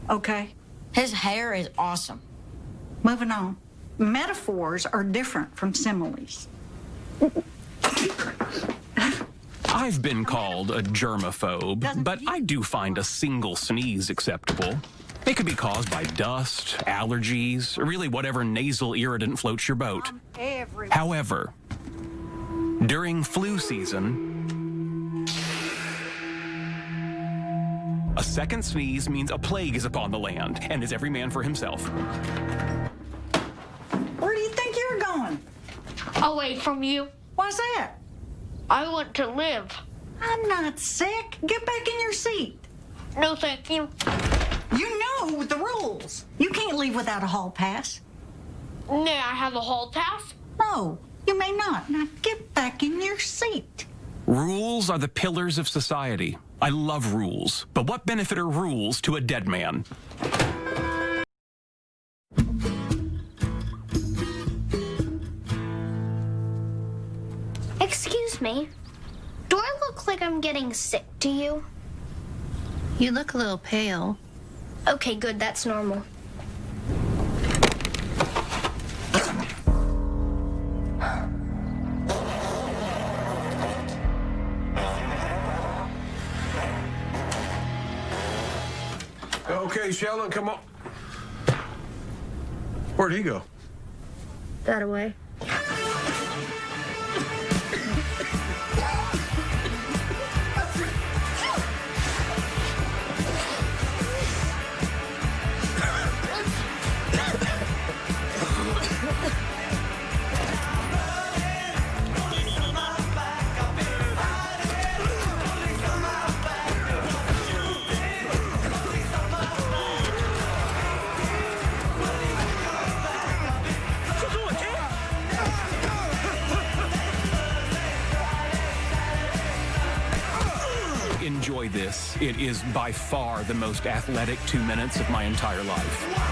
Okay, His hair is awesome. moving on. Metaphors are different from similes. I've been called a germaphobe, but I do find a single sneeze acceptable. It could be caused by dust, allergies, or really whatever nasal irritant floats your boat. However, during flu season, a second sneeze means a plague is upon the land, and is every man for himself. Where do you think you're going? Away from you. Why's that? I want to live. I'm not sick. Get back in your seat. No, thank you. You know the rules. You can't leave without a hall pass. May I have a hall pass? No, you may not. Now get back in your seat. Rules are the pillars of society. I love rules, but what benefit are rules to a dead man? Excuse me. Do I look like I'm getting sick to you? You look a little pale. Okay, good. That's normal. Okay, Sheldon, come on. Where'd he go? That away. Enjoy this. It is by far the most athletic 2 minutes of my entire life.